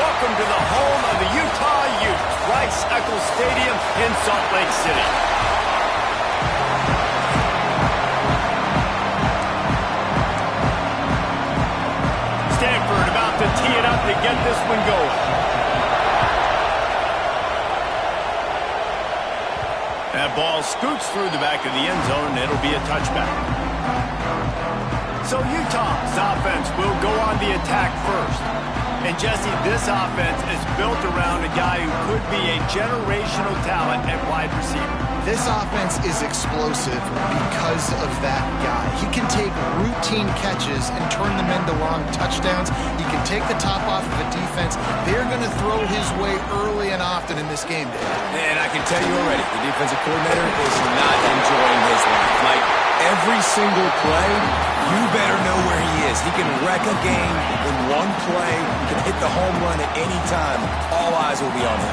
welcome to the home of the Utah Utes, Rice-Eccles Stadium in Salt Lake City. Stanford about to tee it up to get this one going. That ball scoots through the back of the end zone, and it'll be a touchback. So Utah's offense will go on the attack first. And Jesse, this offense is built around a guy who could be a generational talent at wide receiver. This offense is explosive because of that guy. He can take routine catches and turn them into long touchdowns. He can take the top off of a defense. They're going to throw his way early and often in this game, Dave. And I can tell you already, the defensive coordinator is not enjoying his life. Like, every single play, you better know where he is. He can wreck a game in one play. He can hit the home run at any time. All eyes will be on him.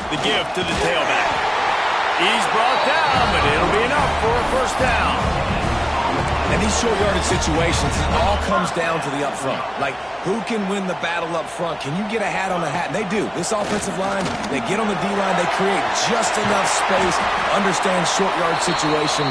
The give to the tailback. He's brought down, but it'll be enough for a first down. And these short yardage situations, it all comes down to the up front. Like, who can win the battle up front? Can you get a hat on a hat? And they do. This offensive line, they get on the D-line, they create just enough space, understand short yard situation.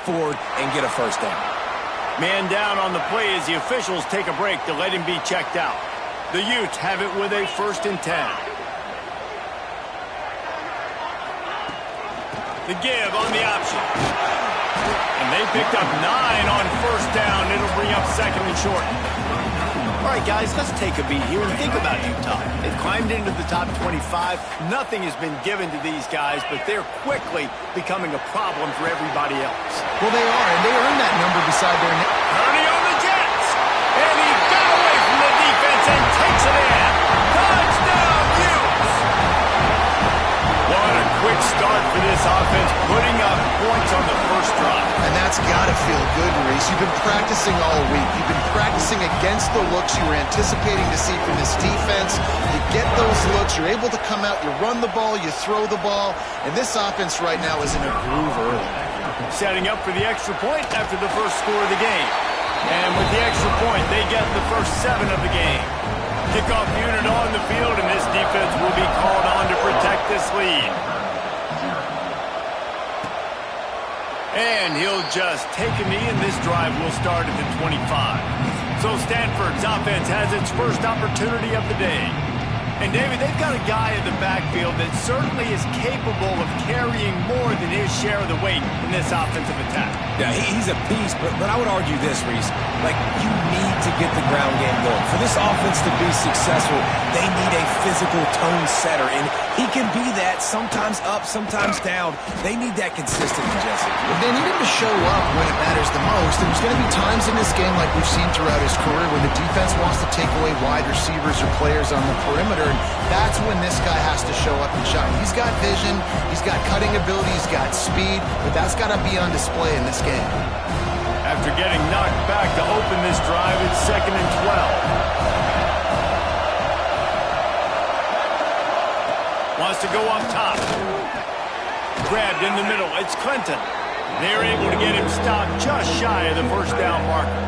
Forward and get a first down. Man down on the play as the officials take a break to let him be checked out. The Utes have it with a 1st and 10. The give on the option. And they picked up 9 on first down. It'll bring up 2nd and short. All right, guys, let's take a beat here and think about Utah. They've climbed into the top 25. Nothing has been given to these guys, but they're quickly becoming a problem for everybody else. Well, they are, and they earned that number beside their name. Purdy on the Jets. And he got away from the defense and takes it in. Touchdown, Utes! What a quick start for this offense, putting up points on the first drive. And that's got to feel good, Maurice. You've been practicing all week. You've been practicing against the looks you were anticipating to see from this defense. You get those looks, you're able to come out, you run the ball, you throw the ball, and this offense right now is in a groove early. Setting up for the extra point after the first score of the game. And with the extra point, they get the first 7 of the game. Kickoff unit on the field, and this defense will be called on to protect this lead. And he'll just take a knee, and this drive will start at the 25. So Stanford's offense has its first opportunity of the day. And, David, they've got a guy in the backfield that certainly is capable of carrying more than his share of the weight in this offensive attack. Yeah, he's a beast, but I would argue this, Reese. Like, you need to get the ground game going. For this offense to be successful, they need a physical tone setter, and he can be that, sometimes up, sometimes down. They need that consistency, Jesse. They need him to show up when it matters the most. There's going to be times in this game, like we've seen throughout his career, when the defense wants to take away wide receivers or players on the perimeter. And that's when this guy has to show up and shine. He's got vision, he's got cutting ability, he's got speed, but that's got to be on display in this game. After getting knocked back to open this drive, it's 2nd and 12. Wants to go up top. Grabbed in the middle. It's Clinton. They're able to get him stopped just shy of the first down marker.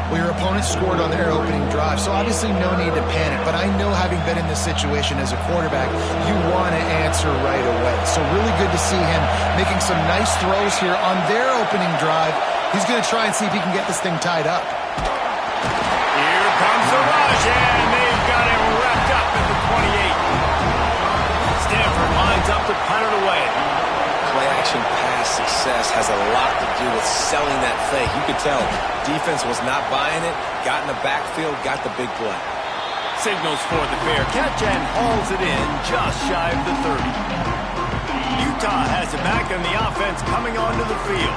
Well, your opponent scored on their opening drive, so obviously no need to panic. But I know, having been in this situation as a quarterback, you want to answer right away. So really good to see him making some nice throws here on their opening drive. He's going to try and see if he can get this thing tied up. Here comes the rush, and they've got him wrapped up at the 28. Stanford lines up to punt it away. Play-action pass success has a lot to do with selling that fake. You could tell defense was not buying it, got in the backfield, got the big play. Signals for the fair catch and hauls it in just shy of the 30. Utah has it back on the offense coming onto the field.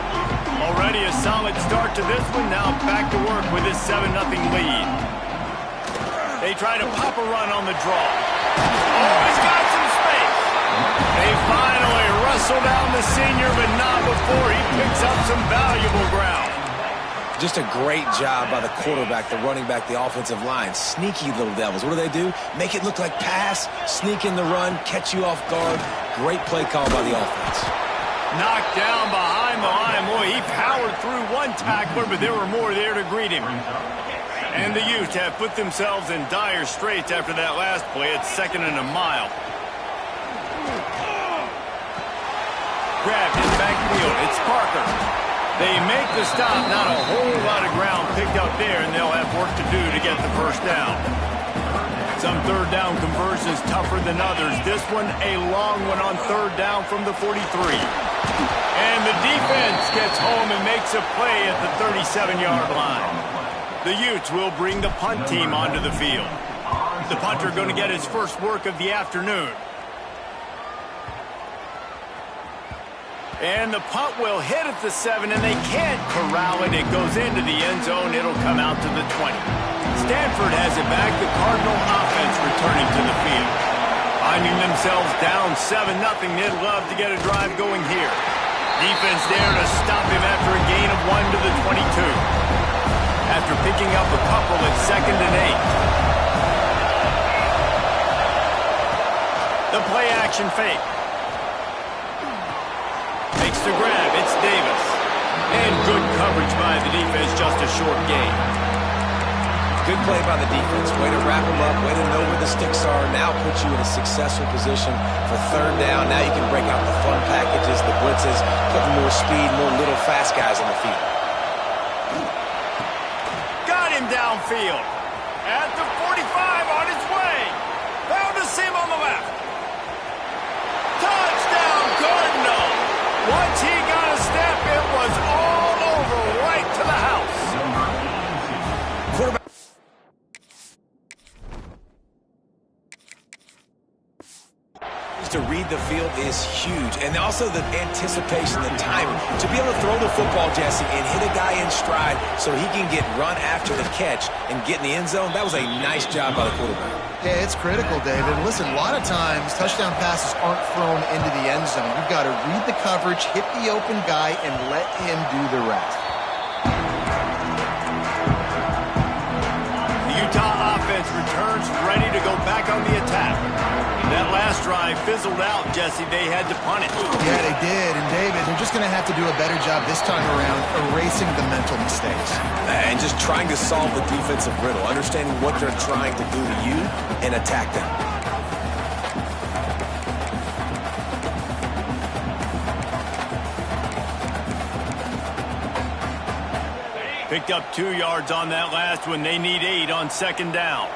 Already a solid start to this one, now back to work with this 7-0 lead. They try to pop a run on the draw. Oh, he's got some space. They finally wrestle down the senior, but not before he picks up some valuable ground. Just a great job by the quarterback, the running back, the offensive line. Sneaky little devils. What do? Make it look like pass, sneak in the run, catch you off guard. Great play call by the offense. Knocked down behind the line. Boy, he powered through one tackler, but there were more there to greet him. And the Utes have put themselves in dire straits after that last play. It's 2nd and a mile. Grabbed in the backfield. It's Parker. They make the stop. Not a whole lot of ground picked up there, and they'll have work to do to get the first down. Some third down conversions tougher than others. This one, a long one on 3rd down from the 43. And the defense gets home and makes a play at the 37-yard line. The Utes will bring the punt team onto the field. The punter going to get his first work of the afternoon. And the punt will hit at the 7, and they can't corral it. It goes into the end zone. It'll come out to the 20. Stanford has it back. The Cardinal offense returning to the field. Finding themselves down 7-0. They'd love to get a drive going here. Defense there to stop him after a gain of 1 to the 22. After picking up a couple, it's 2nd and 8. The play action fake. Makes the grab. It's Davis. And good coverage by the defense. Just a short gain. Good play by the defense. Way to wrap them up. Way to know where the sticks are. Now puts you in a successful position for 3rd down. Now you can break out the fun packages, the blitzes, putting more speed, more little fast guys on the field. Got him downfield. At the 45 on his way. Found a seam on the left. Touchdown, Cardinal. Once he got a step, it was all over right to the house. Quarterback. To read the field is huge, and also the anticipation, the timing. To be able to throw the football, Jesse, and hit a guy in stride so he can get run after the catch and get in the end zone, that was a nice job by the quarterback. Yeah, it's critical, David. Listen, a lot of times touchdown passes aren't thrown into the end zone. You've got to read the coverage, hit the open guy, and let him do the rest. The Utah offense returns ready to go back on the attack. That last drive fizzled out, Jesse. They had to punt it. Yeah, they did. And, David, they're just going to have to do a better job this time around erasing the mental mistakes. And just trying to solve the defensive riddle, understanding what they're trying to do to you and attack them. Picked up 2 yards on that last one. They need 8 on 2nd down.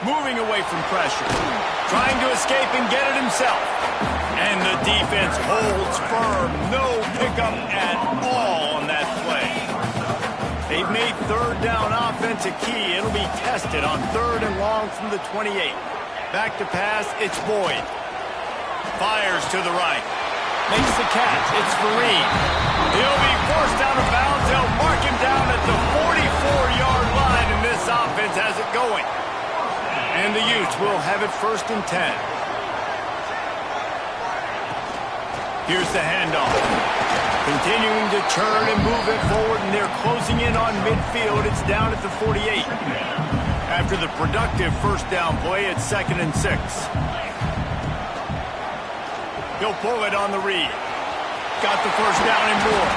Moving away from pressure. Trying to escape and get it himself. And the defense holds firm. No pickup at all on that play. They've made 3rd down offense a key. It'll be tested on 3rd and long from the 28. Back to pass. It's Boyd. Fires to the right. Makes the catch. It's Vereen. He'll be forced out of bounds. They'll mark him down at the 44-yard line, and this offense has it going. And the Utes will have it 1st and 10. Here's the handoff. Continuing to churn and move it forward, and they're closing in on midfield. It's down at the 48. After the productive 1st down play, it's 2nd and 6. He'll pull it on the read. Got the 1st down and more.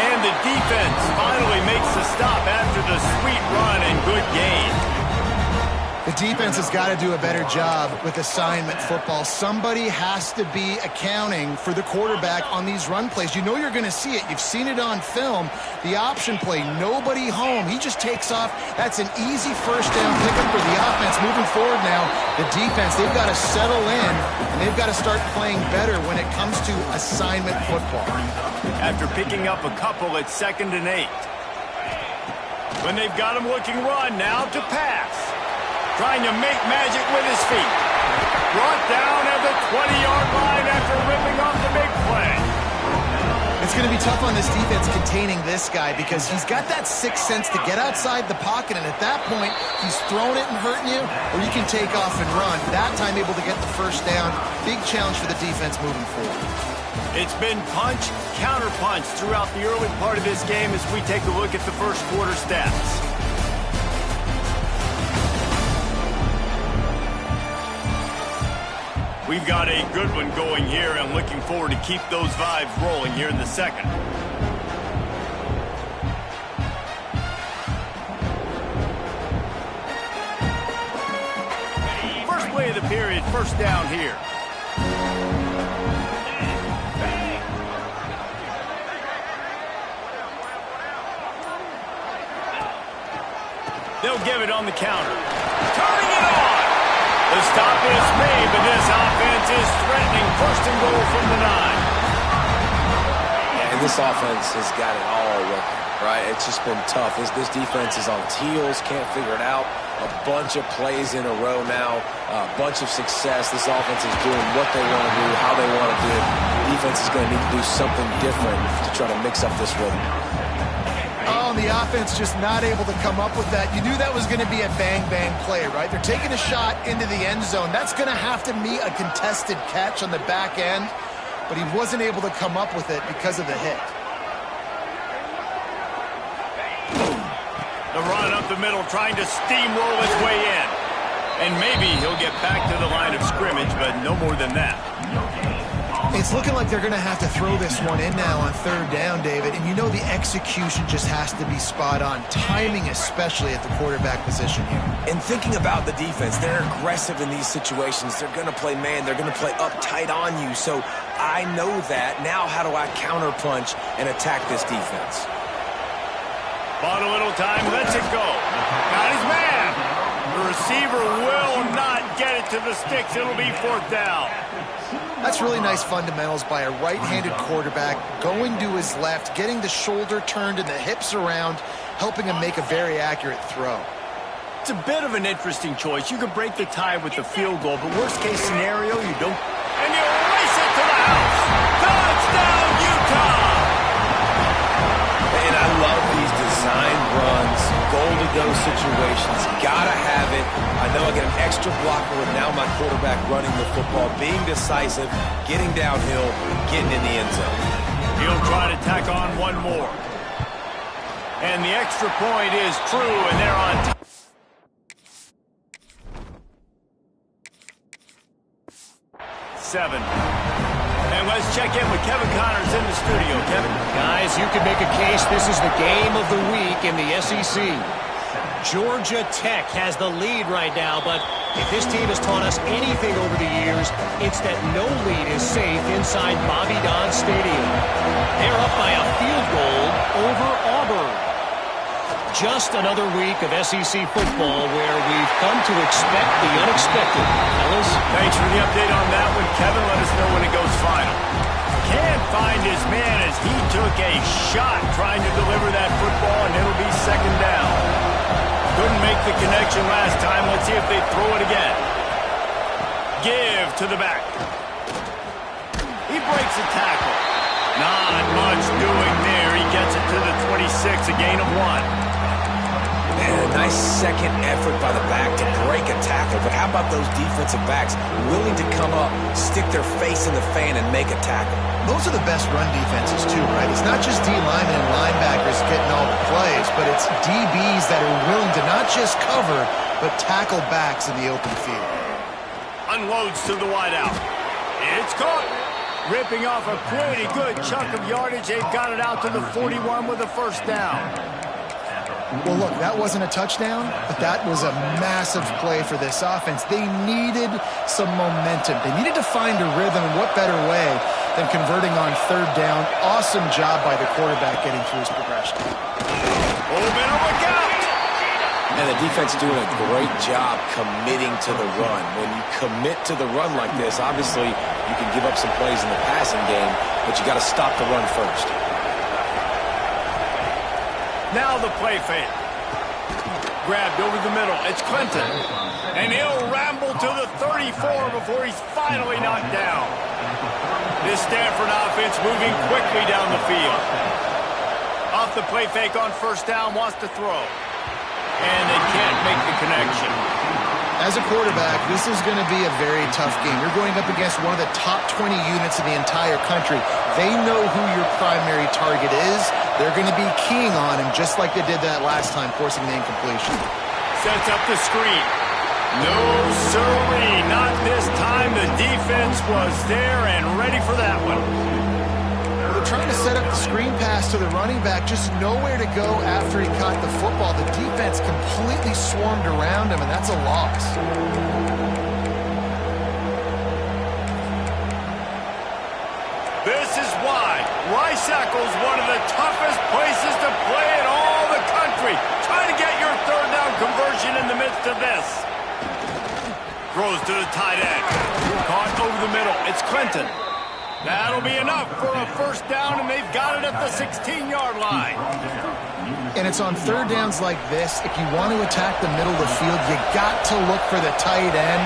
And the defense finally makes the stop after the sweet run and good gain. The defense has got to do a better job with assignment football. Somebody has to be accounting for the quarterback on these run plays. You know you're going to see it. You've seen it on film. The option play, nobody home. He just takes off. That's an easy 1st down pickup for the offense. Moving forward now, the defense, they've got to settle in, and they've got to start playing better when it comes to assignment football. After picking up a couple, it's 2nd and 8. When they've got him looking run, now to pass. Trying to make magic with his feet. Brought down at the 20-yard line after ripping off the big play. It's going to be tough on this defense containing this guy because he's got that 6th sense to get outside the pocket, and at that point, he's throwing it and hurting you, or you can take off and run. That time able to get the 1st down. Big challenge for the defense moving forward. It's been punch, counter-punch throughout the early part of this game as we take a look at the first quarter stats. We've got a good one going here, and looking forward to keep those vibes rolling here in the second. First play of the period, first down here. They'll give it on the counter. Turning it on! The stop is made, but this offense is threatening. First and goal from the 9. Yeah, and this offense has got it all working, right? It's just been tough. This defense is on its heels, can't figure it out. A bunch of plays in a row now, a bunch of success. This offense is doing what they want to do, how they want to do it. Defense is going to need to do something different to try to mix up this rhythm. Oh, and the offense just not able to come up with that. You knew that was going to be a bang-bang play, right? They're taking a shot into the end zone. That's going to have to be a contested catch on the back end, but he wasn't able to come up with it because of the hit. The run up the middle, trying to steamroll his way in. And maybe he'll get back to the line of scrimmage, but no more than that. It's looking like they're going to have to throw this one in now on third down, David. And you know the execution just has to be spot on. Timing especially at the quarterback position here. And thinking about the defense, they're aggressive in these situations. They're going to play man. They're going to play up tight on you. So I know that. Now how do I counterpunch and attack this defense? Bought a little time, lets it go. Got his man. The receiver will not get it to the sticks. It'll be fourth down. That's really nice fundamentals by a right-handed quarterback, going to his left, getting the shoulder turned and the hips around, helping him make a very accurate throw. It's a bit of an interesting choice. You could break the tie with the field goal, but worst-case scenario, you don't. And you race it to the house. Touchdown, Utah! And I love these design runs, goal-to-go situations. Gotta have it. I know I get an extra blocker with now my quarterback running the football, being decisive, getting downhill, getting in the end zone. He'll try to tack on one more. And the extra point is true, and they're on. 7. And let's check in with Kevin Connors in the studio. Kevin? Guys, you could make a case this is the game of the week in the SEC. Georgia Tech has the lead right now, but if this team has taught us anything over the years, it's that no lead is safe inside Bobby Dodd Stadium. They're up by a field goal over Auburn. Just another week of SEC football where we've come to expect the unexpected. Fellas? Thanks for the update on that one, Kevin. Let us know when it goes final. Can't find his man as he took a shot trying to deliver that football, and it'll be second down. Couldn't make the connection last time. Let's see if they throw it again. Give to the back. He breaks a tackle. Not much doing there. He gets it to the 26, a gain of 1. And a nice second effort by the back to break a tackle. But how about those defensive backs willing to come up, stick their face in the fan, and make a tackle? Those are the best run defenses too, right? It's not just D linemen and linebackers getting all the plays, but it's DBs that are willing to not just cover, but tackle backs in the open field. Unloads to the wideout. It's caught. Ripping off a pretty good chunk of yardage. They've got it out to the 41 with a first down. Well, look, that wasn't a touchdown, but that was a massive play for this offense. They needed some momentum. They needed to find a rhythm, and what better way than converting on third down. Awesome job by the quarterback getting through his progression. Oh, better look out! And the defense doing a great job committing to the run. When you commit to the run like this, obviously you can give up some plays in the passing game, but you got to stop the run first. Now the play fake. Grabbed over the middle. It's Clinton. And he'll ramble to the 34 before he's finally knocked down. This Stanford offense moving quickly down the field. Off the play fake on first down, wants to throw. And they can't make the connection. As a quarterback, this is going to be a very tough game. You're going up against one of the top 20 units in the entire country. They know who your primary target is. They're going to be keying on him just like they did that last time, forcing the incompletion. Sets up the screen. No, sirree, not this time. The defense was there and ready for that one. They're trying to set up the screen pass to the running back, just nowhere to go after he caught the football. The defense completely swarmed around him, and that's a loss. This is why Rice-Eccles, one of the toughest places to play in all the country. Try to get your third down conversion in the midst of this. Throws to the tight end. Caught over the middle. It's Clinton. That'll be enough for a first down, and they've got it at the 16-yard line. And it's on third downs like this. If you want to attack the middle of the field, you got to look for the tight end.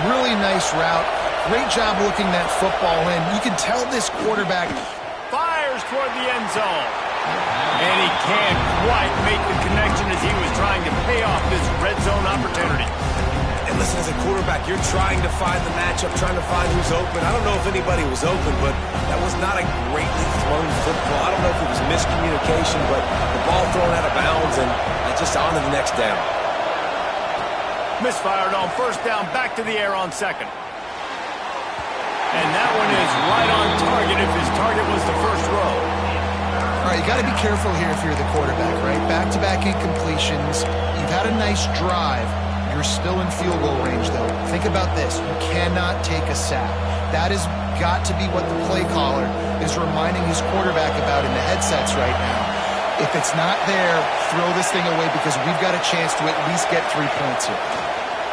Really nice route. Great job looking that football in. You can tell this quarterback Fires toward the end zone. And he can't quite make the connection as he was trying to pay off this red zone opportunity. And listen, as a quarterback, you're trying to find the matchup, trying to find who's open. I don't know if anybody was open, but that was not a greatly thrown football. I don't know if it was miscommunication, but the ball thrown out of bounds and just on to the next down. Misfired on first down, back to the air on second. And that one is right on target if his target was the first row. All right, you got to be careful here if you're the quarterback, right? Back-to-back incompletions. You've had a nice drive. You're still in field goal range, though. Think about this. You cannot take a sack. That has got to be what the play caller is reminding his quarterback about in the headsets right now. If it's not there, throw this thing away because we've got a chance to at least get 3 points here.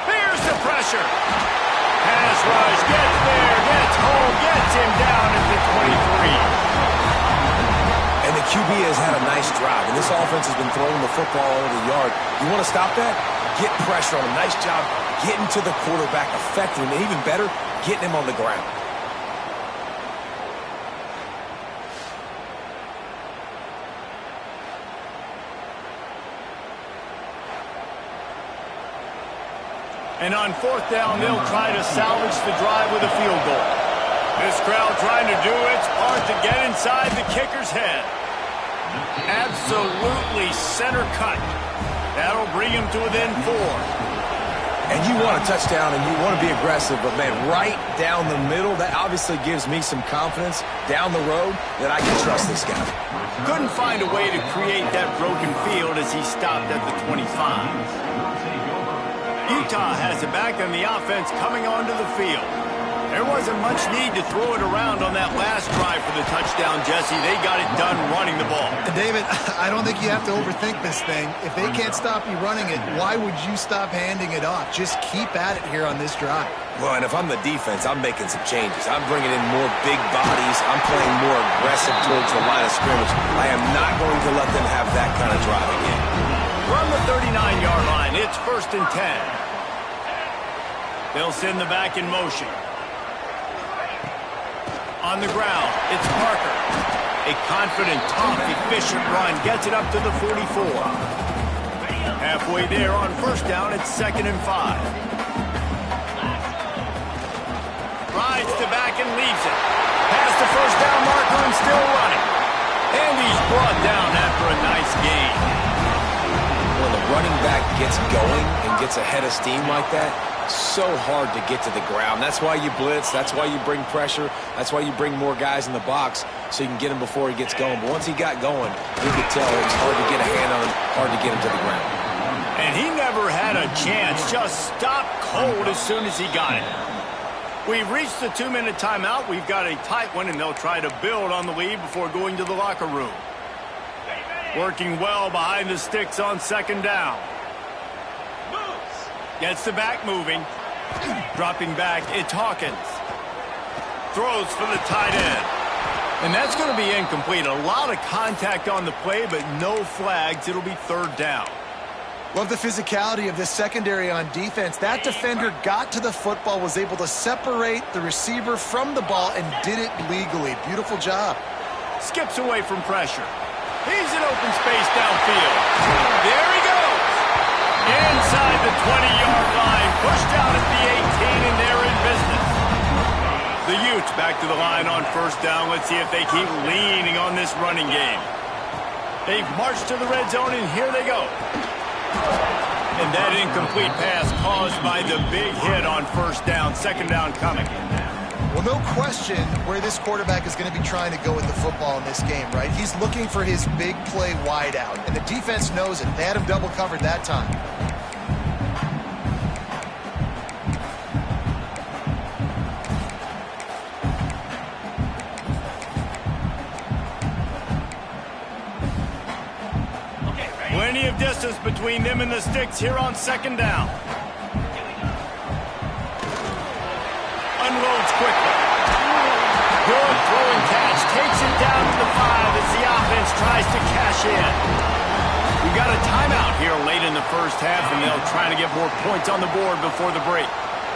Here's the pressure. Pass rush, gets there, gets home, gets him down at the 23. And the QB has had a nice drive, and this offense has been throwing the football all over the yard. You want to stop that? Get pressure on him. Nice job getting to the quarterback, affecting him, and even better, getting him on the ground. And on fourth down, they'll try to salvage the drive with a field goal. This crowd trying to do its part to get inside the kicker's head. Absolutely center cut. That'll bring him to within 4. And you want a touchdown and you want to be aggressive, but, man, right down the middle, that obviously gives me some confidence down the road that I can trust this guy. Couldn't find a way to create that broken field as he stopped at the 25. Utah has it back on the offense coming onto the field. There wasn't much need to throw it around on that last drive for the touchdown, Jesse. They got it done running the ball. David, I don't think you have to overthink this thing. If they can't stop you running it, why would you stop handing it off? Just keep at it here on this drive. Well, and if I'm the defense, I'm making some changes. I'm bringing in more big bodies. I'm playing more aggressive towards the line of scrimmage. I am not going to let them have that kind of drive again. From the 39-yard line, it's 1st and 10. They'll send the back in motion. On the ground, it's Parker. A confident, tough, efficient run gets it up to the 44. Halfway there on first down, it's 2nd and 5. Rides to back and leaves it. Past the first down marker and still running. And he's brought down after a nice gain. When the running back gets going and gets ahead of steam like that, so hard to get to the ground. That's why you blitz. That's why you bring pressure. That's why you bring more guys in the box so you can get him before he gets going. But once he got going, you could tell it was hard to get a hand on him, hard to get him to the ground. And he never had a chance. Just stopped cold as soon as he got it. We've reached the 2-minute timeout. We've got a tight one, and they'll try to build on the lead before going to the locker room. Working well behind the sticks on 2nd down. Gets the back moving. Dropping back, it's Hawkins. Throws for the tight end. And that's going to be incomplete. A lot of contact on the play, but no flags. It'll be 3rd down. Love the physicality of this secondary on defense. That defender got to the football, was able to separate the receiver from the ball, and did it legally. Beautiful job. Skips away from pressure. He's in open space downfield. There he goes. Inside the 20-yard line, pushed out at the 18, and they're in business. The Utes back to the line on first down. Let's see if they keep leaning on this running game. They've marched to the red zone, and here they go. And that incomplete pass caused by the big hit on first down. Second down coming. Well, no question where this quarterback is going to be trying to go with the football in this game, right? He's looking for his big play wide out, and the defense knows it. They had him double covered that time. Plenty of distance between them and the sticks here on second down. Unloads quickly. Good throwing catch. Takes it down to the 5 as the offense tries to cash in. We got a timeout here late in the first half, and they'll try to get more points on the board before the break.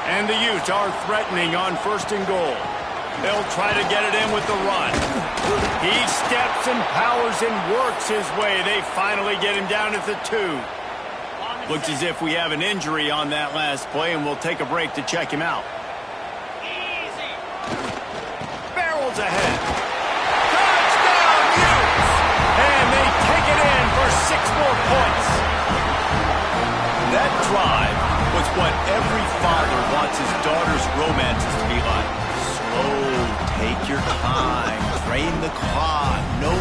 And the Utes are threatening on first and goal. They'll try to get it in with the run. He steps and powers and works his way. They finally get him down at the 2. Looks as if we have an injury on that last play, and we'll take a break to check him out. Barrels ahead. Touchdown, Utes! And they take it in for 6 more points. That drive was what every father wants his daughter's romances to be like. Slow, take your time, train the clock, no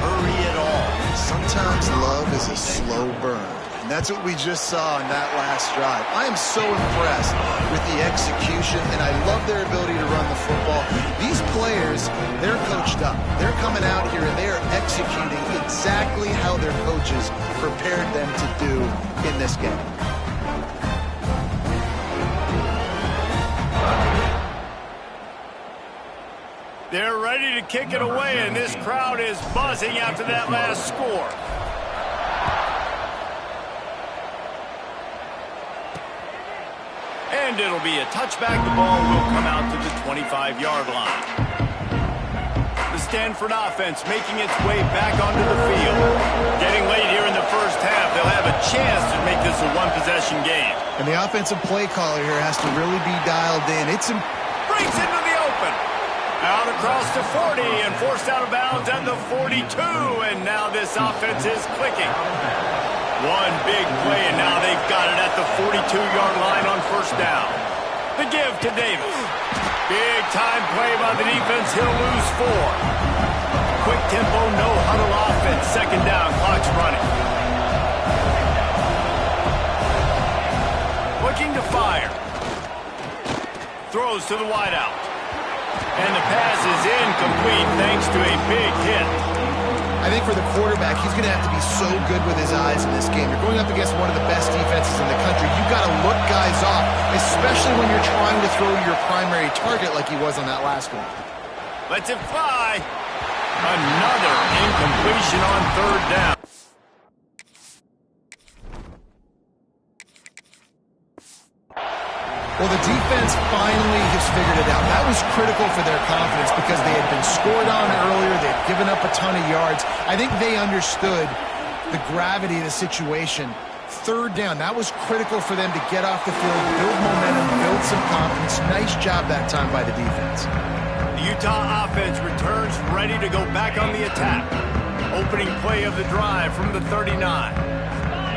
hurry at all. Sometimes love is a slow burn, and that's what we just saw in that last drive. I am so impressed with the execution, and I love their ability to run the football. These players, they're coached up. They're coming out here, and they are executing exactly how their coaches prepared them to do in this game. They're ready to kick it away, and this crowd is buzzing after that last score. And it'll be a touchback. The ball will come out to the 25-yard line. The Stanford offense making its way back onto the field. Getting late here in the first half, they'll have a chance to make this a one-possession game. And the offensive play caller here has to really be dialed in. Brings into the open. Out across the 40 and forced out of bounds at the 42. And now this offense is clicking. One big play, and now they've got it at the 42-yard line on first down. The give to Davis. Big time play by the defense. He'll lose 4. Quick tempo, no huddle offense. Second down, clock's running. Looking to fire. Throws to the wideout. And the pass is incomplete thanks to a big hit. I think for the quarterback, he's going to have to be so good with his eyes in this game. You're going up against one of the best defenses in the country. You've got to look guys off, especially when you're trying to throw to your primary target like he was on that last one. Lets it fly. Another incompletion on third down. Well, the defense finally has figured it out. That was critical for their confidence because they had been scored on earlier. They had given up a ton of yards. I think they understood the gravity of the situation. Third down, that was critical for them to get off the field, build momentum, build some confidence. Nice job that time by the defense. The Utah offense returns ready to go back on the attack. Opening play of the drive from the 39.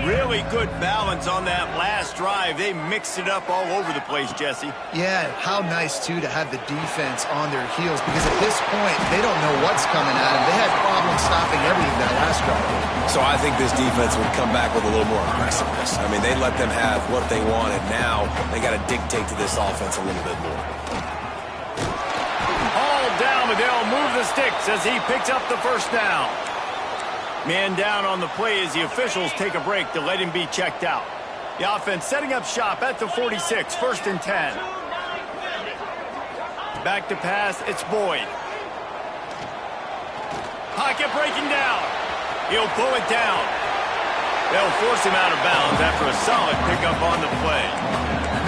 Really good balance on that last drive. They mixed it up all over the place, Jesse. Yeah, how nice, too, to have the defense on their heels because at this point, they don't know what's coming at them. They had problems stopping everything that last drive. So I think this defense would come back with a little more aggressiveness. I mean, they let them have what they wanted. Now they got to dictate to this offense a little bit more. All down, but they'll move the sticks as he picks up the first down. Man down on the play as the officials take a break to let him be checked out. The offense setting up shop at the 46, first and 10. Back to pass, it's Boyd. Pocket breaking down. He'll pull it down. They'll force him out of bounds after a solid pickup on the play.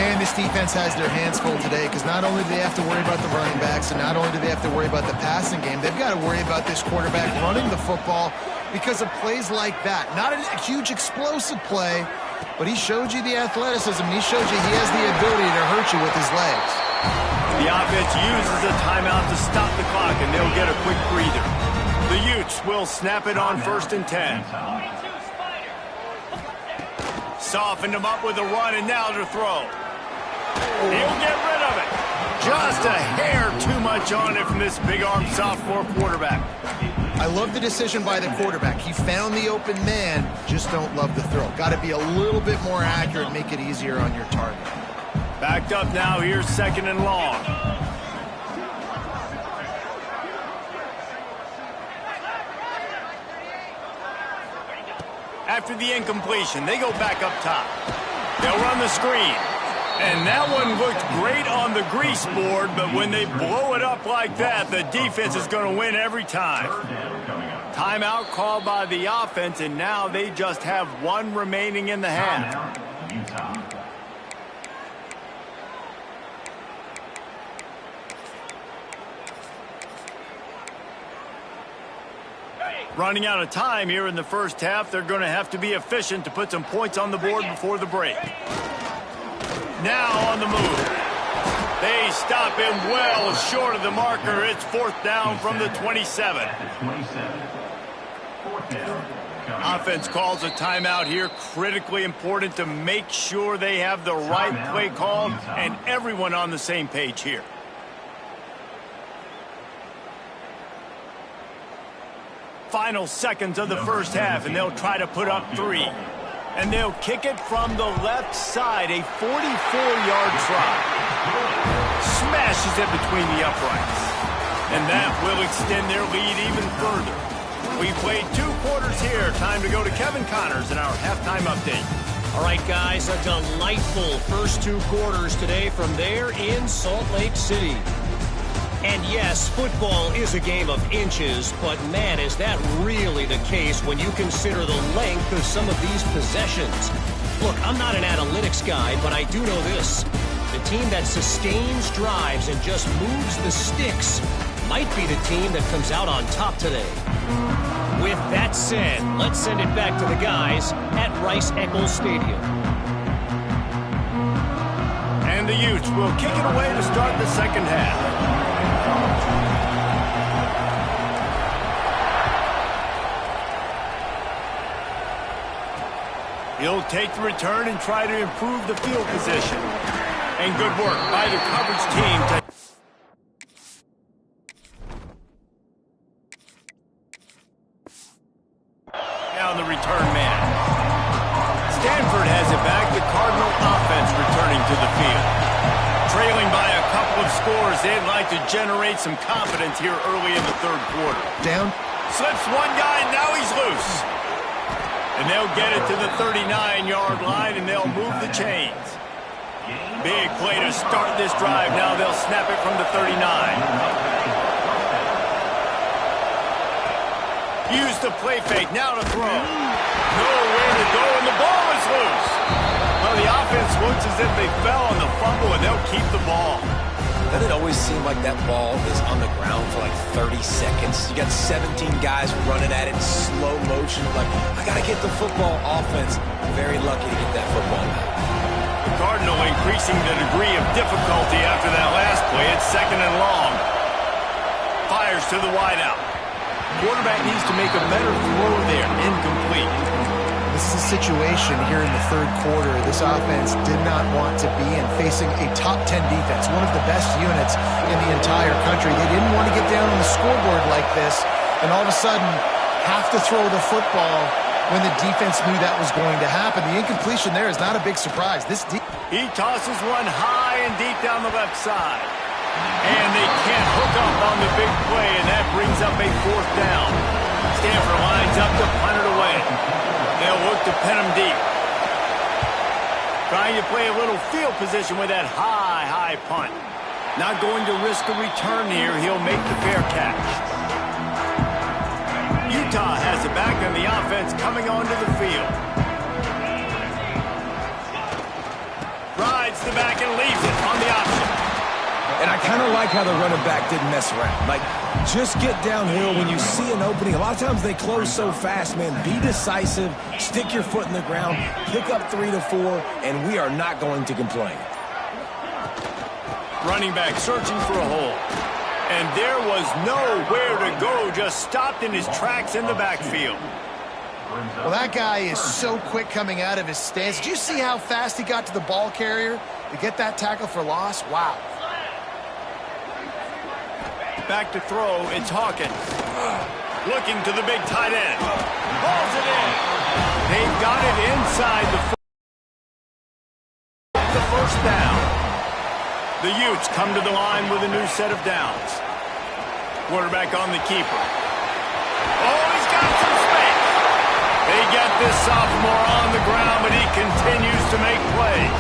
Man, this defense has their hands full today because not only do they have to worry about the running backs and not only do they have to worry about the passing game, they've got to worry about this quarterback running the football because of plays like that. Not a huge explosive play, but he showed you the athleticism. He showed you he has the ability to hurt you with his legs. The offense uses a timeout to stop the clock, and they'll get a quick breather. The Utes will snap it on 1st and 10. Softened him up with a run, and now to throw. He'll get rid of it. Just a hair too much on it from this big-armed sophomore quarterback. I love the decision by the quarterback. He found the open man, just don't love the throw. Got to be a little bit more accurate, make it easier on your target. Backed up now, here's 2nd and long. After the incompletion, they go back up top. They'll run the screen. And that one looked great on the grease board, but when they blow it up like that, the defense is going to win every time. Timeout called by the offense, and now they just have one remaining in the half. Running out of time here in the first half, they're going to have to be efficient to put some points on the board before the break. Now on the move. They stop him well short of the marker. It's 4th down from the 27. Offense calls a timeout here. Critically important to make sure they have the right play called and everyone on the same page here. Final seconds of the first half, and they'll try to put up 3. And they'll kick it from the left side, a 44-yard try. Smashes it between the uprights. And that will extend their lead even further. We played 2 quarters here. Time to go to Kevin Connors in our halftime update. All right, guys, a delightful first 2 quarters today from there in Salt Lake City. And yes, football is a game of inches, but man, is that really the case when you consider the length of some of these possessions. Look, I'm not an analytics guy, but I do know this. The team that sustains drives and just moves the sticks might be the team that comes out on top today. With that said, let's send it back to the guys at Rice-Eccles Stadium. And the Utes will kick it away to start the second half. He'll take the return and try to improve the field position. And good work by the coverage team to down the return man. Stanford has it back. The Cardinal offense returning to the field. Trailing by a couple of scores, they'd like to generate some confidence here early in the 3rd quarter. Down. Slips one guy, and now he's loose. And they'll get it to the 39-yard line, and they'll move the chains. Big play to start this drive. Now they'll snap it from the 39. Use the play fake. Now to throw. Nowhere to go, and the ball is loose. Well, the offense looks as if they fell on the fumble, and they'll keep the ball. Doesn't it always seem like that ball is on the ground for like 30 seconds? You got 17 guys running at it in slow motion. Like, I got to get the football. Offense, very lucky to get that football back. The Cardinal increasing the degree of difficulty after that last play. It's 2nd and long. Fires to the wideout. Quarterback needs to make a better throw there. Incomplete. This is a situation here in the 3rd quarter this offense did not want to be in, facing a top 10 defense, one of the best units in the entire country. They didn't want to get down on the scoreboard like this, and all of a sudden have to throw the football when the defense knew that was going to happen. The incompletion there is not a big surprise. He tosses one high and deep down the left side. And they can't hook up on the big play, and that brings up a 4th down. Stanford lines up to punt it away. They'll look to pin him deep. Trying to play a little field position with that high punt. Not going to risk a return here. He'll make the fair catch. Utah has it back on the offense coming onto the field. Rides the back and leaves it on the option. And I kind of like how the running back didn't mess around. Like, Just get downhill when you see an opening. A lot of times they close so fast, man. Be decisive, stick your foot in the ground, pick up 3 to 4, and we are not going to complain. Running back searching for a hole. And there was nowhere to go, just stopped in his tracks in the backfield. Well, that guy is so quick coming out of his stance. Did you see how fast he got to the ball carrier to get that tackle for loss? Wow. Back to throw, it's Hawkins. Looking to the big tight end. Balls it in. They've got it inside the first down. The Utes come to the line with a new set of downs. Quarterback on the keeper. Oh, he's got some space. They get this sophomore on the ground, but he continues to make plays.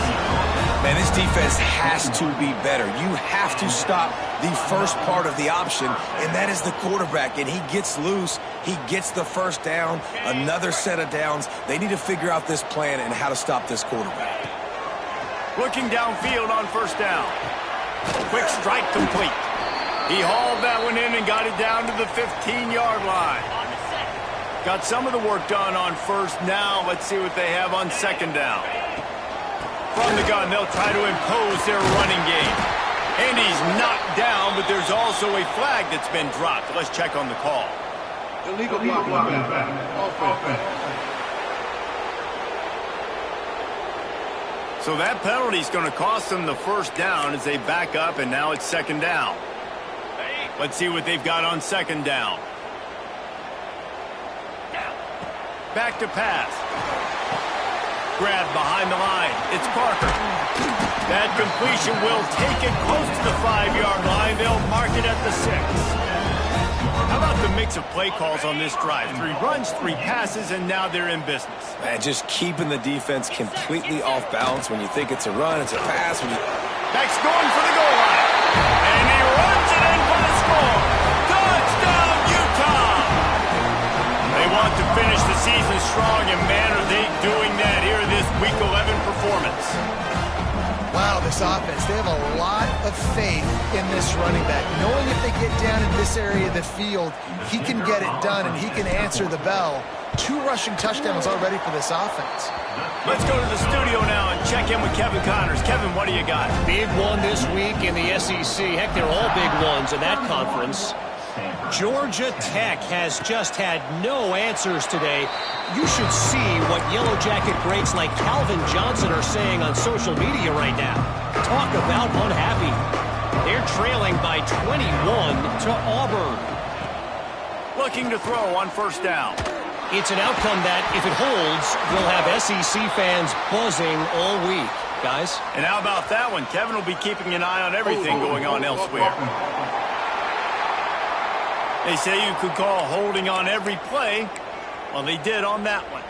Man, this defense has to be better. You have to stop the first part of the option, and that is the quarterback. And he gets loose. He gets the first down, another set of downs. They need to figure out this plan and how to stop this quarterback. Looking downfield on first down. Quick strike complete. He hauled that one in and got it down to the 15-yard line. Got some of the work done on first. Now let's see what they have on second down. From the gun, they'll try to impose their running game. And he's knocked down, but there's also a flag that's been dropped. Let's check on the call. Illegal block. Offense. So that penalty is going to cost them the first down as they back up, and now it's second down. Let's see what they've got on second down. Back to pass. Grab behind the line. It's Parker. That completion will take it close to the 5-yard line. They'll mark it at the 6. How about the mix of play calls on this drive? 3 runs, 3 passes, and now they're in business. Man, just keeping the defense completely off balance. When you think it's a run, it's a pass. Beck's going for the goal line. And he runs it in for the score. Touchdown, Utah! They want to finish the season strong, and man, are they doing that here in this Week 11 performance. Wow, this offense, they have a lot of faith in this running back. Knowing if they get down in this area of the field, he can get it done and he can answer the bell. 2 rushing touchdowns already for this offense. Let's go to the studio now and check in with Kevin Connors. Kevin, what do you got? Big one this week in the SEC. Heck, they're all big ones in that conference. Georgia Tech has just had no answers today. You should see what Yellow Jacket greats like Calvin Johnson are saying on social media right now. Talk about unhappy. They're trailing by 21 to Auburn. Looking to throw on first down. It's an outcome that, if it holds, will have SEC fans buzzing all week. Guys? And how about that one? Kevin will be keeping an eye on everything going on elsewhere. They say you could call holding on every play. Well, they did on that one.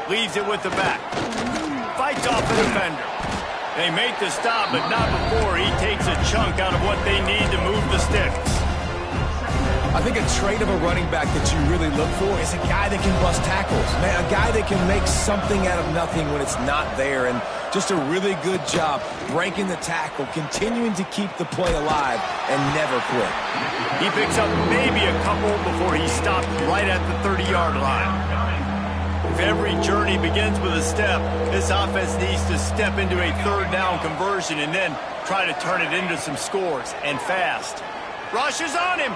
Leaves it with the back. Fights off the defender. They make the stop, but not before he takes a chunk out of what they need to move the sticks. I think a trait of a running back that you really look for is a guy that can bust tackles. Man, a guy that can make something out of nothing when it's not there. And just a really good job breaking the tackle, continuing to keep the play alive, and never quit. He picks up maybe a couple before he stopped right at the 30-yard line. If every journey begins with a step, this offense needs to step into a third down conversion and then try to turn it into some scores, and fast. Rush is on him.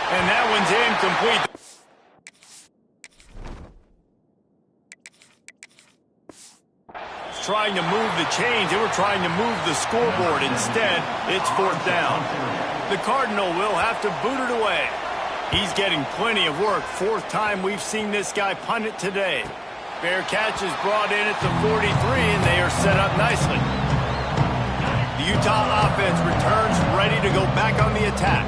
And that one's incomplete. Trying to move the chains. They were trying to move the scoreboard. Instead, it's fourth down. The Cardinal will have to boot it away. He's getting plenty of work. 4th time we've seen this guy punt it today. Fair catch is brought in at the 43, and they are set up nicely. The Utah offense returns ready to go back on the attack.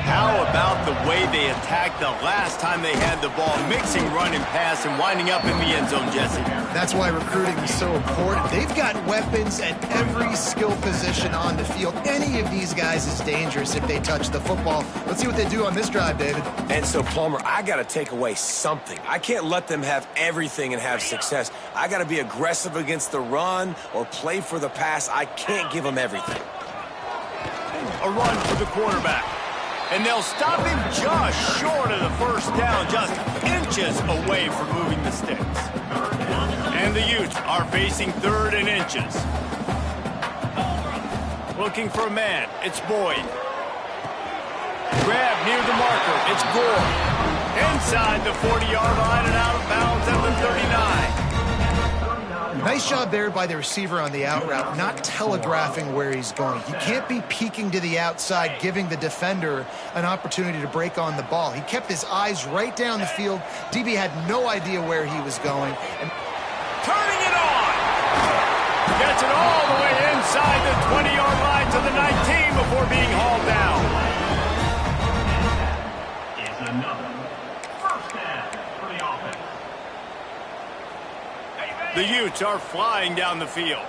How about the way they attacked the last time they had the ball, mixing run and pass and winding up in the end zone, Jesse? That's why recruiting is so important. They've got weapons at every skill position on the field. Any of these guys is dangerous if they touch the football. Let's see what they do on this drive, David. And so, Palmer, I got to take away something. I can't let them have everything and have success. I got to be aggressive against the run or play for the pass. I can't give them everything. A run for the quarterback. And they'll stop him just short of the first down, just inches away from moving the sticks. And the Utes are facing 3rd and inches. Looking for a man. It's Boyd. Grab near the marker. It's Gore. Inside the 40-yard line and out of bounds at the 39. Nice job there by the receiver on the out route, not telegraphing where he's going. He can't be peeking to the outside, giving the defender an opportunity to break on the ball. He kept his eyes right down the field. DB had no idea where he was going. And turning it on! Gets it all the way inside the 20-yard line to the 19 before being hauled down. It's another first down for the offense. The Utes are flying down the field.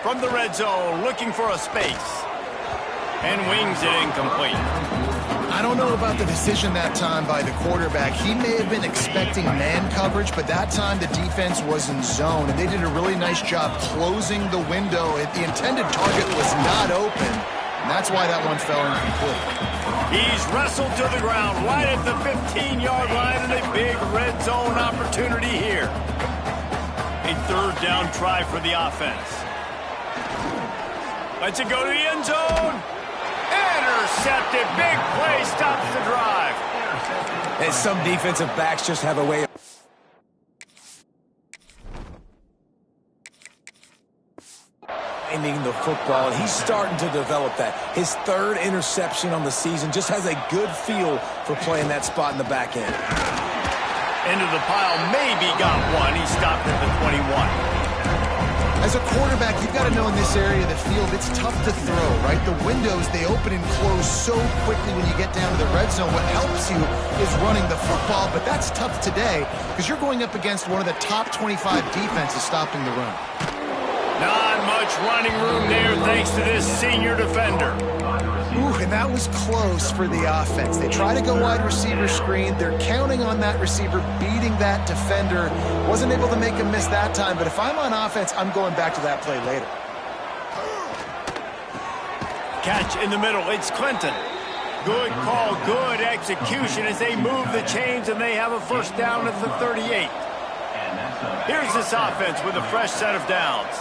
From the red zone, looking for a space. And wings it incomplete. I don't know about the decision that time by the quarterback. He may have been expecting man coverage, but that time the defense was in zone, and they did a really nice job closing the window. The intended target was not open, and that's why that one fell incomplete. He's wrestled to the ground right at the 15-yard line, and a big red zone opportunity here. A 3rd down try for the offense. Lets it go to the end zone. Intercepted. Big play stops the drive. And some defensive backs just have a way of finding the football, and he's starting to develop that. His 3rd interception on the season, just has a good feel for playing that spot in the back end. Into the pile, maybe got one. He stopped at the 21. As a quarterback, you've got to know in this area of the field, it's tough to throw, right? The windows, they open and close so quickly when you get down to the red zone. What helps you is running the football, but that's tough today because you're going up against one of the top 25 defenses stopping the run. Not much running room there thanks to this senior defender. Ooh, and that was close for the offense. They try to go wide receiver screen. They're counting on that receiver beating that defender. Wasn't able to make him miss that time, but if I'm on offense, I'm going back to that play later. Catch in the middle. It's Clinton. Good call, good execution as they move the chains, and they have a first down at the 38. Here's this offense with a fresh set of downs.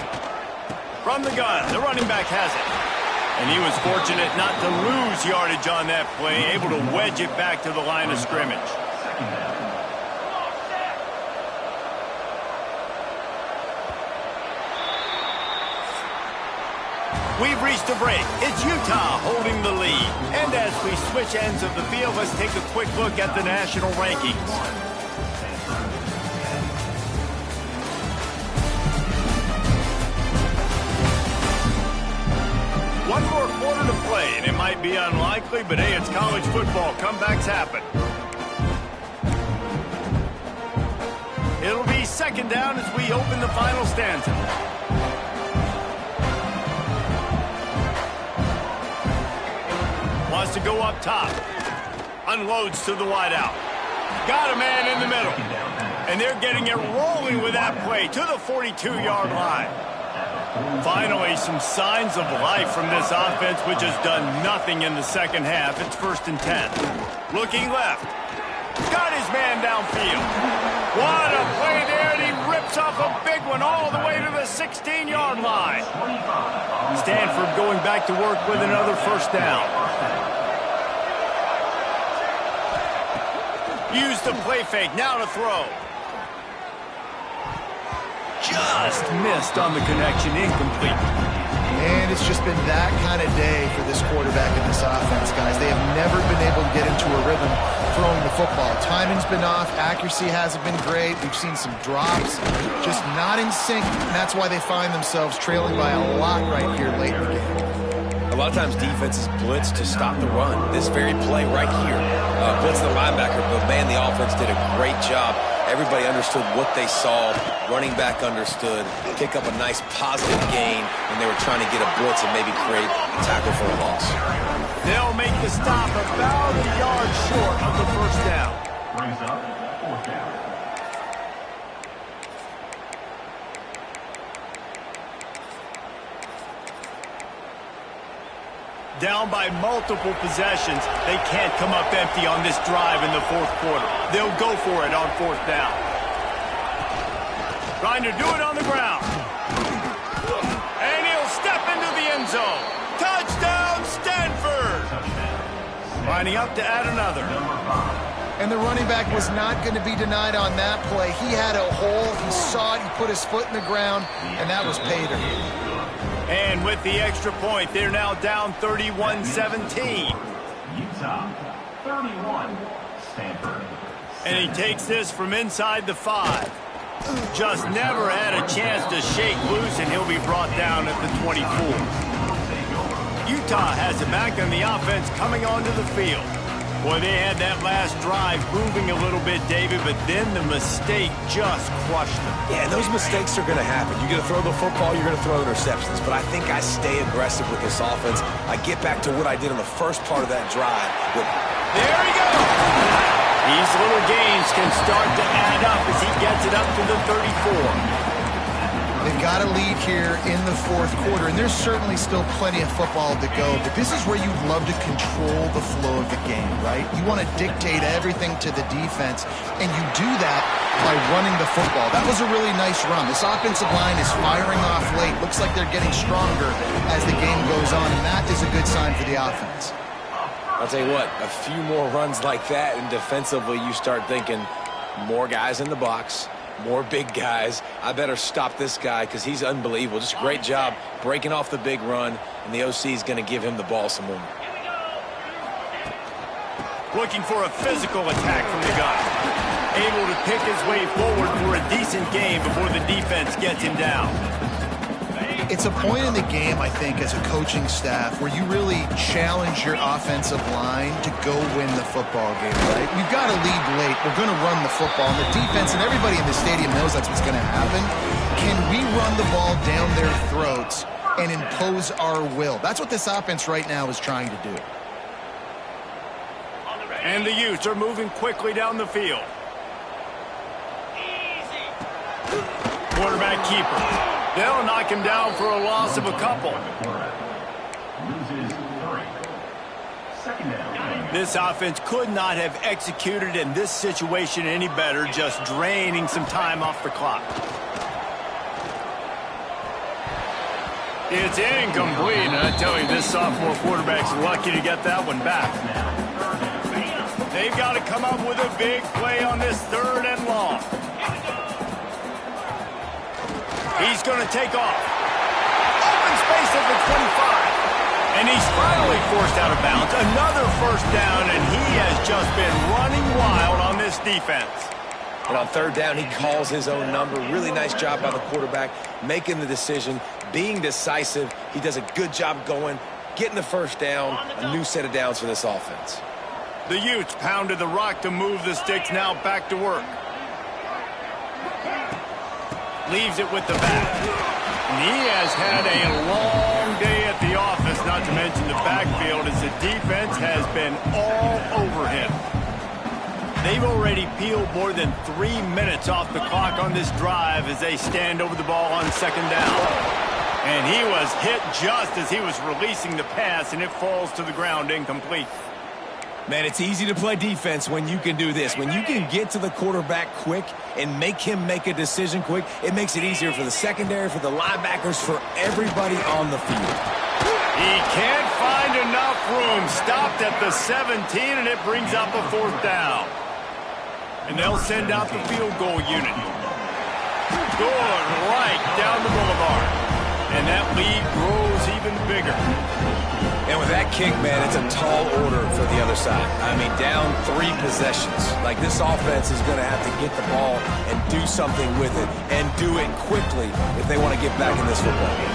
From the gun, the running back has it. And he was fortunate not to lose yardage on that play, able to wedge it back to the line of scrimmage. We've reached a break. It's Utah holding the lead. And as we switch ends of the field, let's take a quick look at the national rankings. One more quarter to play, and it might be unlikely, but hey, it's college football. Comebacks happen. It'll be 2nd down as we open the final stanza. Wants to go up top. Unloads to the wideout. Got a man in the middle. And they're getting it rolling with that play to the 42-yard line. Finally, some signs of life from this offense, which has done nothing in the second half. It's 1st and 10. Looking left. Got his man downfield. What a play there, and he rips off a big one all the way to the 16-yard line. Stanford going back to work with another first down. Use the play fake, now to throw. Just missed on the connection, incomplete. And it's just been that kind of day for this quarterback and this offense, guys. They have never been able to get into a rhythm throwing the football. Timing's been off. Accuracy hasn't been great. We've seen some drops, just not in sync, and that's why they find themselves trailing by a lot right here late in the game. A A lot of times defenses blitz to stop the run. This very play right here, blitz the linebacker, but man, the offense did a great job. Everybody understood what they saw. Running back understood. Pick up a nice positive gain when they were trying to get a blitz and maybe create a tackle for a loss. They'll make the stop about a yard short of the first down. Brings up fourth down. Down by multiple possessions, they can't come up empty on this drive in the fourth quarter. They'll go for it on fourth down. Trying to do it on the ground. And he'll step into the end zone. Touchdown, Stanford! Lining up to add another. And the running back was not going to be denied on that play. He had a hole, he saw it, he put his foot in the ground, and that was pay dirt. And with the extra point, they're now down 31-17. Utah, 31. Stanford. And he takes this from inside the 5. Just never had a chance to shake loose, and he'll be brought down at the 24. Utah has it back on the offense coming onto the field. Boy, they had that last drive moving a little bit, David, but then the mistake just crushed them. Yeah, and those mistakes are going to happen. You're going to throw the football, you're going to throw interceptions. But I think I stay aggressive with this offense. I get back to what I did in the first part of that drive. There he goes! These little gains can start to add up as he gets it up to the 34. They've got a lead here in the fourth quarter, and there's certainly still plenty of football to go, but this is where you'd love to control the flow of the game, right? You want to dictate everything to the defense, and you do that by running the football. That was a really nice run. This offensive line is firing off late. Looks like they're getting stronger as the game goes on, and that is a good sign for the offense. I'll tell you what, a few more runs like that, and defensively you start thinking more guys in the box, more big guys. I better stop this guy because he's unbelievable. Just a great job breaking off the big run, and the OC is going to give him the ball some more. Looking for a physical attack from the guy. Able to pick his way forward for a decent game before the defense gets him down. It's a point in the game, I think, as a coaching staff where you really challenge your offensive line to go win the football game, right? We've got to lead late. We're going to run the football. And the defense and everybody in the stadium knows that's what's going to happen. Can we run the ball down their throats and impose our will? That's what this offense right now is trying to do. And the Utes are moving quickly down the field. Quarterback keeper. They'll knock him down for a loss of a couple. Loses 3. Second down. This offense could not have executed in this situation any better, just draining some time off the clock. It's incomplete, and I tell you, this sophomore quarterback's lucky to get that one back. They've got to come up with a big play on this 3rd and long. He's going to take off. Open space at the 25. And he's finally forced out of bounds. Another first down, and he has just been running wild on this defense. And on 3rd down, he calls his own number. Really nice job by the quarterback, making the decision, being decisive. He does a good job going, getting the first down, a new set of downs for this offense. The Utes pounded the rock to move the sticks, now back to work. Leaves it with the back. And he has had a long day at the office, not to mention the backfield, as the defense has been all over him. They've already peeled more than 3 minutes off the clock on this drive as they stand over the ball on 2nd down. And he was hit just as he was releasing the pass, and it falls to the ground incomplete. Man, it's easy to play defense when you can do this. When you can get to the quarterback quick and make him make a decision quick, it makes it easier for the secondary, for the linebackers, for everybody on the field. He can't find enough room. Stopped at the 17, and it brings up a 4th down. And they'll send out the field goal unit. Good right down the boulevard. And that lead grows even bigger. And with that kick, man, it's a tall order for the other side. I mean, down 3 possessions. Like, this offense is going to have to get the ball and do something with it, and do it quickly if they want to get back in this football game.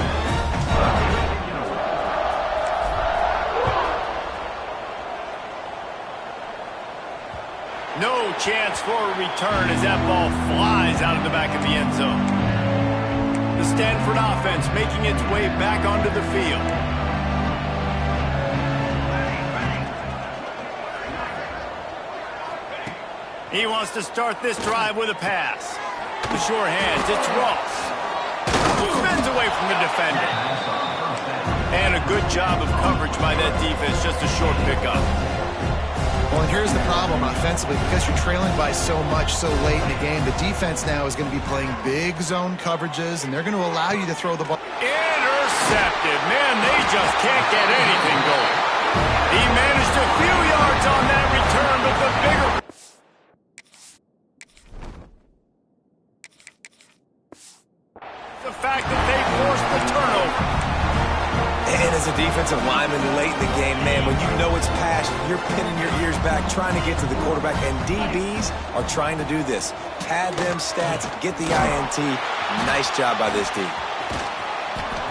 No chance for a return as that ball flies out of the back of the end zone. The Stanford offense making its way back onto the field. He wants to start this drive with a pass. The sure hands, it's Ross. Spins away from the defender. And a good job of coverage by that defense, just a short pickup. Well, and here's the problem offensively. Because you're trailing by so much so late in the game, the defense now is going to be playing big zone coverages, and they're going to allow you to throw the ball. Intercepted. Man, they just can't get anything going. He managed a few yards on that return, but the bigger... the fact that they forced the turnover. And as a defensive lineman late in the game, man, when you know it's passion, you're pinning your ears back, trying to get to the quarterback, and DBs are trying to do this. Pad them stats, get the INT. Nice job by this D.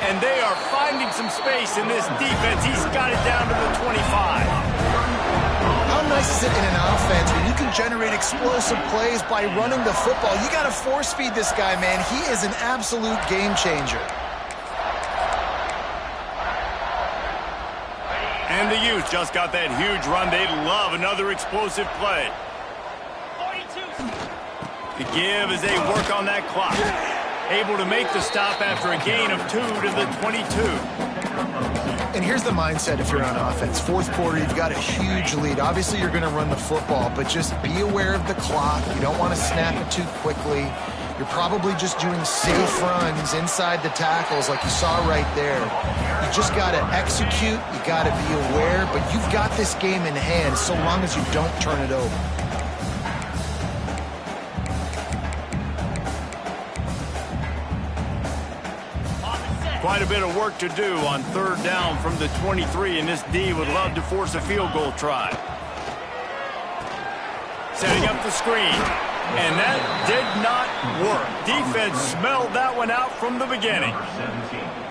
And they are finding some space in this defense. He's got it down to the 25. How nice is it in an offense when you can generate explosive plays by running the football? You got to force feed this guy, man. He is an absolute game changer. And the youth just got that huge run. They'd love another explosive play. 42. The give as they work on that clock. Able to make the stop after a gain of 2 to the 22. And here's the mindset if you're on offense. Fourth quarter, you've got a huge lead. Obviously, you're going to run the football, but just be aware of the clock. You don't want to snap it too quickly. You're probably just doing safe runs inside the tackles like you saw right there. You just got to execute. You got to be aware, but you've got this game in hand so long as you don't turn it over. Quite a bit of work to do on third down from the 23, and this D would love to force a field goal try. Setting up the screen, and that did not work. Defense smelled that one out from the beginning.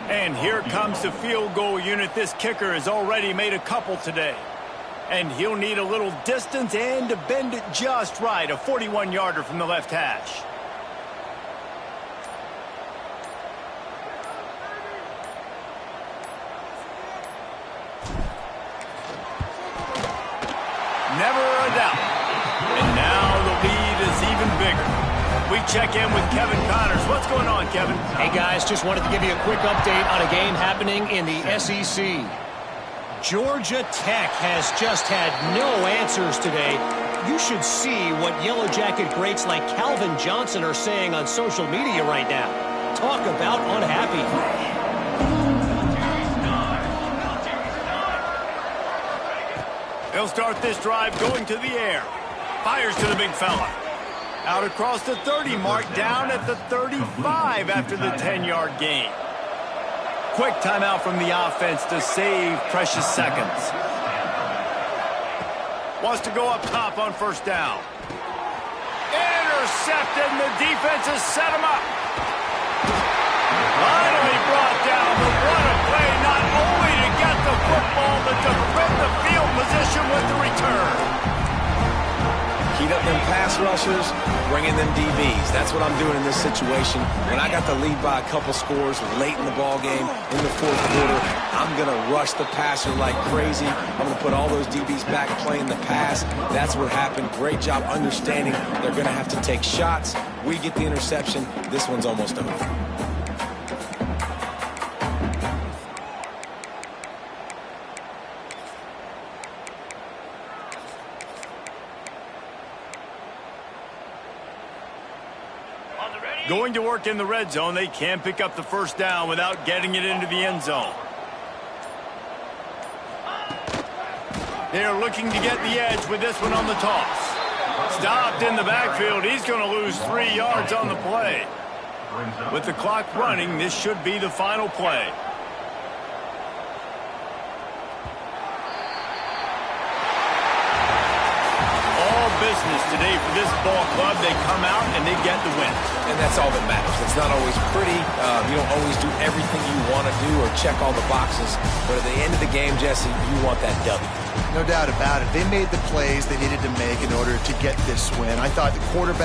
And here comes the field goal unit. This kicker has already made a couple today. And he'll need a little distance and to bend it just right. A 41-yarder from the left hash. Never a doubt. And now the lead is even bigger. We check in with Kevin Connors. What's going on, Kevin? Hey, guys, just wanted to give you a quick update on a game happening in the SEC. Georgia Tech has just had no answers today. You should see what Yellow Jacket greats like Calvin Johnson are saying on social media right now. Talk about unhappy. They'll start this drive going to the air. Fires to the big fella. Out across the 30 mark, down at the 35 after the 10-yard gain. Quick timeout from the offense to save precious seconds. Wants to go up top on first down. Intercepted, and the defense has set him up. Finally brought down, but what a play, not only to get the football, but to print the field position with the return. Heat up them pass rushers, bring in them DBs. That's what I'm doing in this situation. When I got the lead by a couple scores late in the ball game, in the fourth quarter, I'm going to rush the passer like crazy. I'm going to put all those DBs back playing the pass. That's what happened. Great job understanding they're going to have to take shots. We get the interception. This one's almost over. Going to work in the red zone. They can pick up the first down without getting it into the end zone. They're looking to get the edge with this one on the toss. Stopped in the backfield. He's going to lose 3 yards on the play. With the clock running, this should be the final play. All business today for this ball club. They come out and they get the win. And that's all that matters. It's not always pretty. You don't always do everything you want to do or check all the boxes. But at the end of the game, Jesse, you want that W. No doubt about it. They made the plays they needed to make in order to get this win. I thought the quarterback